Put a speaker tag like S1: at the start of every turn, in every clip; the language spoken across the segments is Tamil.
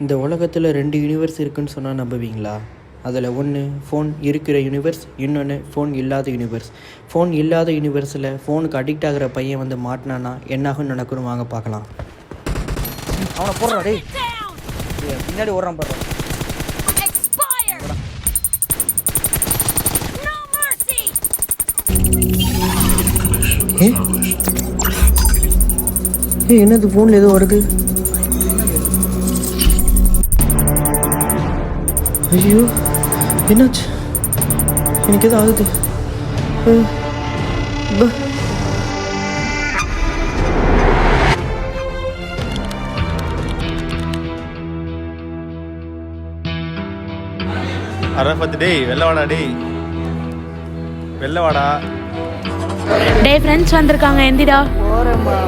S1: இந்த உலகத்தில் 2 யூனிவர்ஸ் இருக்குதுன்னு சொன்னால் நம்புவீங்களா? அதில் ஒன்று ஃபோன் இருக்கிற யூனிவர்ஸ், இன்னொன்று ஃபோன் இல்லாத யூனிவர்ஸ். ஃபோன் இல்லாத யூனிவர்ஸில் ஃபோனுக்கு அடிக்ட் ஆகிற பையன் வந்து மாட்டினானா என்னாகும் நடக்கணும் வாங்க பார்க்கலாம்.
S2: அவனை போடுறா டேய், பின்னாடி ஓடுறான் பாரு.
S1: என்னது ஃபோனில் ஏதோ வருது? ஐயோ என்னாச்சு? எனக்கு எதோ ஆகுது.
S3: அரஃபத் டேய் வெளில வாடா, டேய் வெளில வாடா.
S4: டேய் ஃப்ரெண்ட்ஸ் வந்திருக்காங்க, எந்திடா.
S2: போறேம்மா.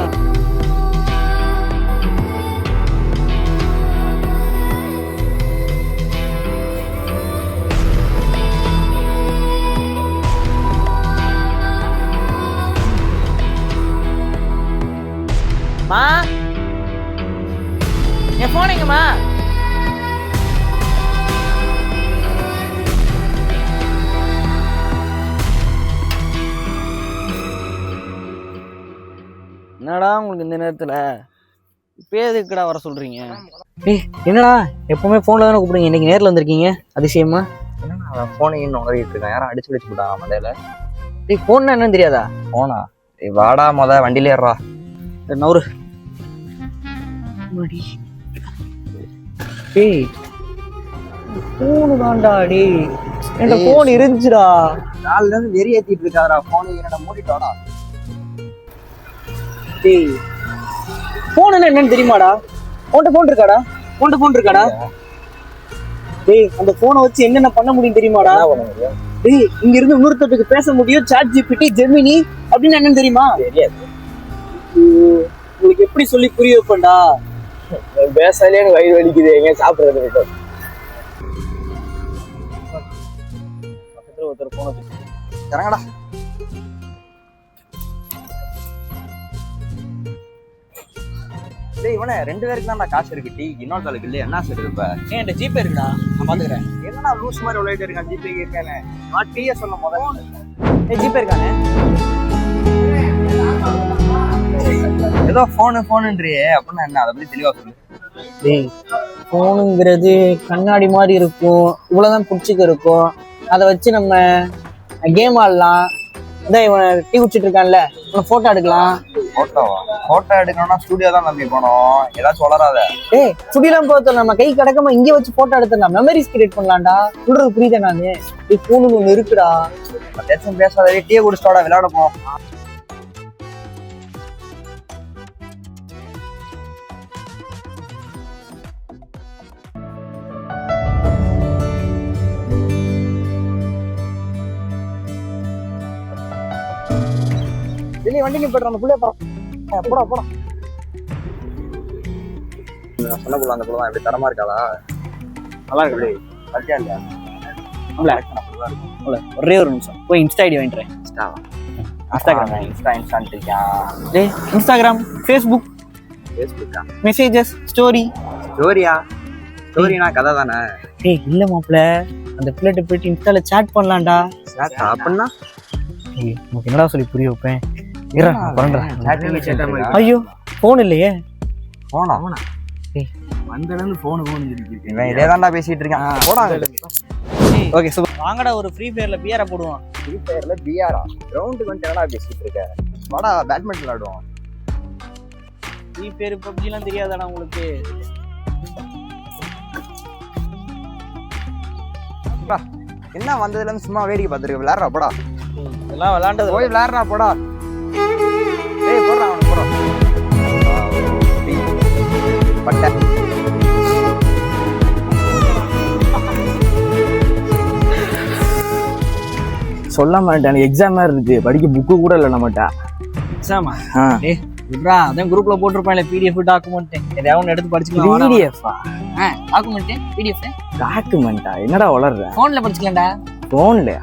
S2: மா என் போன் எங்கம்மா? என்னடா உங்களுக்கு இந்த நேரத்துல இப்போ எதுக்குடா வர சொல்றீங்க? என்னடா எப்பவுமே போன்ல தானே கூப்பிடுங்க, இன்னைக்கு நேரில் வந்திருக்கீங்க, அதிசயமா?
S5: என்னன்னா போனையும் நுகரிட்டு இருக்கேன், யாரும் அடிச்சு விட்டாங்க மண்டையில.
S2: டேய் போன்னா என்னன்னு தெரியாதா?
S5: போனா வாடா, வண்டியில ஏறா.
S2: நவரு. டேய் போனு தான்டா. டேய் என்கிட்ட போன் இருந்துச்சுடா.
S5: நாலுல இருந்து வெறி ஏத்திட்டு இருக்காரா, போனை என்னடா மூடிட்டோடா.
S2: டேய் போன் என்னன்னு தெரியுமாடா? உன்கிட்ட போன் இருக்காடா? உன்கிட்ட போன் இருக்காடா? டேய் அந்த போனை வச்சு என்னென்ன பண்ண முடியும் தெரியுமாடா? டேய் இங்க இருந்து இன்னொருத்தருக்கு பேச முடியும், சாட் ஜிபிடி, ஜெமினி அப்படின்னு என்னன்னு தெரியுமா?
S5: தெரியாது.
S2: உங்களுக்கு எப்படி சொல்லி புரிய வைப்பேன்டா?
S5: பேசாலே எனக்கு வயிறு வலிக்குது, எங்க சாப்பிடுறது விட்டு.
S2: பக்கத்துல ஒருத்தர் போன
S5: இறங்கடா. டேய் இவனே 2 பேருக்கு தான் காசு இருக்கு, டீ இன்னொரு தாளுக்கு இல்லையா? என்ன சொல்றது இப்ப?
S2: என்கிட்ட ஜிபே இருக்குடா, நான் பாத்துக்கிறேன்.
S5: என்னடா லூஸ் மாதிரி விளையாட்டு இருக்கான், ஜிபே இருக்கானே. நான் டீயே சொல்ல முதல்ல.
S2: ஜிபே இருக்கானே.
S5: ஏதோ போனுன்றியே அப்படின்னா என்ன, அதை பத்தி தெளிவா சொல்லு.
S2: டேய் போனுங்கிறது கண்ணாடி மாதிரி இருக்கும், இவ்வளவுதான் பிடிச்சிக்க இருக்கும். அதை வச்சு நம்ம கேம் ஆடலாம். இதான் இவன் டீ குடிச்சிட்டு இருக்கான்ல, இவனை போட்டோ எடுக்கலாம்.
S5: போட்டோ எடுக்கணும்னா ஸ்டுடியோ தான் நம்பி போனோம், ஏதாச்சும் வளராத.
S2: ஏய் சுடிலாம் போத்தோம், நம்ம கை கிடக்காம இங்கே வச்சு போட்டோ எடுத்துடலாம், மெமரிஸ் கிரியேட் பண்ணலாம்டா. சொல்றது புரியுதா? நானு போனு ஒண்ணு இருக்குடா.
S5: பேசும் பேசாத, டீயை குடிச்சிட்டோட விளையாட போம்.
S2: வெளியே வண்டி நிப்பாட்டு, அந்த புள்ளைய போடா போடா.
S5: சொன்ன புள்ள அந்த புள்ள தான் எப்படி தரமா இருக்காளா? நல்லா இருக்கு. கரெக்டா இல்லையா?
S2: ஒரே ஒரு நிமிஷம் போய் இன்ஸ்டா ஐடி வாங்கிட்டுறேன்.
S5: இன்ஸ்டாகிராம் இன்ஸ்டான்ட்டு இருக்கேன்.
S2: டேய் இன்ஸ்டாகிராம், ஃபேஸ்புக்கா, மெசேஜஸ், ஸ்டோரியா? ஸ்டோரினா கதை தானே? ஏய் இல்ல மாப்ள, அந்த பிள்ளைகிட்ட போயிட்டு இன்ஸ்டால சாட் பண்ணலாம்டா.
S5: அப்படின்னா
S2: உனக்கு என்னடா சொல்லி புரிய வைப்பேன்? ஐயோ போன் இல்லையே.
S5: போனா வந்ததுலேருந்து போனு இவன் இதே தான்டா பேசிட்டு இருக்கான். போடா.
S2: ஓகே சூப்பர், வாங்கடா ஒரு ஃப்ரீ ஃபயர்ல பிஆரா போடுவோம்.
S5: ஃப்ரீ ஃபயர்ல பிஆரா? கிரவுண்டுக்கு வந்து என்னடா பேசிட்டு இருக்க? வாடா பேட்மிண்டன் விளையாடுவோம்.
S2: ஃப்ரீ ஃபயர் பப்ஜிலாம் தெரியாதாடா உங்களுக்கு?
S5: என்ன வந்ததுல இருந்து சும்மா வேடிக்கை பார்த்துருக்க, விளையாடுறா போடா.
S2: இதெல்லாம் விளையாண்டது
S5: போய் விளையாடுறா போடா. ஏய் போடுறா, அவனுக்கு போடுறா. பட்டை
S2: சொல்ல மாட்டேன், எக்ஸாம் மாதிரி இருக்கு, படிக்க புக்கு கூட இல்லை நம்மகிட்ட. எக்ஸாமா? விட்றா, அதான் குரூப்ல போட்டிருப்பாங்களே பிடிஎஃப் டாக்குமெண்ட், எதையாவது ஒன்று எடுத்து படிச்சுக்கலாம். பிடிஎஃபா? டாக்குமெண்ட் பிடிஎஃப் டாக்குமெண்டா? என்னடா வளர்ற? ஃபோன்ல படிச்சுக்கலாம்டா. ஃபோன்லையா?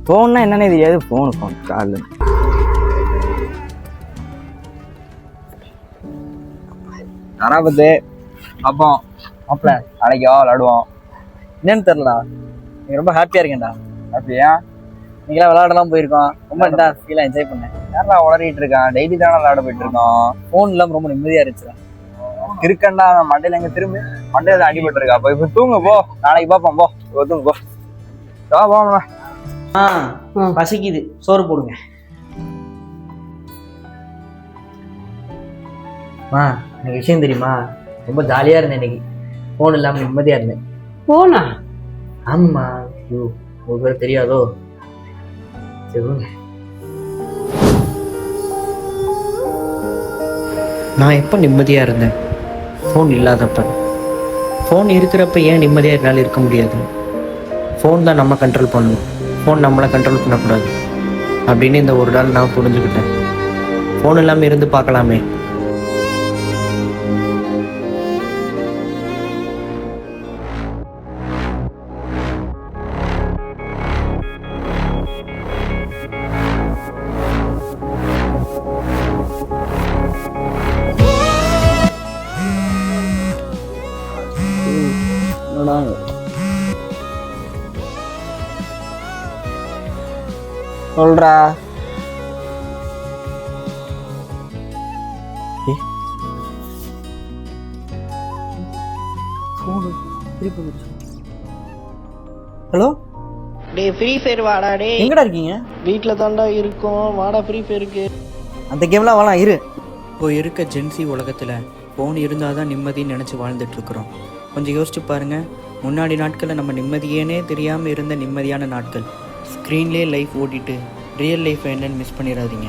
S2: ஃபோன்னா என்னன்னு தெரியாது. ஃபோன் கால்
S5: அராபத்து அப்போ
S2: மாப்பிள்ள
S5: நாளைக்கு வா விளாடுவோம்.
S2: என்னன்னு தெரியலடா, நீங்க ரொம்ப ஹாப்பியா இருக்கேன்டா.
S5: அப்படியா?
S2: நீங்களாம் விளையாடலாம் போயிருக்கோம், ரொம்ப நல்லா ஃபீலா என்ஜாய் பண்ணேன்.
S5: யாரா உளறிட்டு இருக்கான்? டெய்லி தானே விளையாட போயிட்டு இருக்கோம்.
S2: ஃபோன் இல்லாம ரொம்ப நிம்மதியா இருந்துச்சுடா.
S5: இருக்கண்டா அவன் மண்டையில எங்க திரும்பி மண்டையில அடிபட்டு இருக்கா. இப்ப தூங்க போ, நாளைக்கு பாப்போம் போ. இப்போ தூங்க போ. வா போமா.
S2: பசிக்குது, சோறு போடுங்க. எனக்கு விஷயம் தெரியுமா, ரொம்ப ஜாலியா இருந்தேன் இன்னைக்கு. ஃபோன் இல்லாம நிம்மதியா இருந்தேன்.
S6: போனா
S2: ஆமாம்மா. ஐயோ, உங்களுக்கு வேற தெரியாதோ? சரி விடுங்க.
S1: நான் எப்போ நிம்மதியாக இருந்தேன்? ஃபோன் இல்லாதப்ப. ஃபோன் இருக்கிறப்ப ஏன் நிம்மதியாக என்னால் இருக்க முடியாது? ஃபோன் தான் நம்ம கண்ட்ரோல் பண்ணணும், ஃபோன் நம்மளை கண்ட்ரோல் பண்ணக்கூடாது அப்படின்னு இந்த ஒரு நாள் நான் புரிஞ்சுக்கிட்டேன். ஃபோன் இல்லாமல் இருந்து பார்க்கலாமே.
S2: சொல்றா. ஹலோ,
S1: டே ஃப்ரீ ஃபயர் வாடா. டே
S2: எங்கடா இருக்கீங்க?
S1: வீட்டில் தாண்டா இருக்கோம், வாடா ஃப்ரீ ஃபயருக்கு.
S2: அந்த கேம்லாம் வரலாம், இரு.
S1: இப்போ இருக்க ஜென்சி உலகத்தில் ஃபோன் இருந்தால் தான் நிம்மதின்னு நினச்சி வாழ்ந்துட்டுருக்குறோம். கொஞ்சம் யோசிச்சு பாருங்கள், முன்னாடி நாட்களில் நம்ம நிம்மதியேனே தெரியாமல் இருந்த நிம்மதியான நாட்கள். ஸ்க்ரீன்லேயே லைஃப் ஓட்டிட்டு ரியல் லைஃப் என்னன்னு மிஸ் பண்ணிடாதீங்க.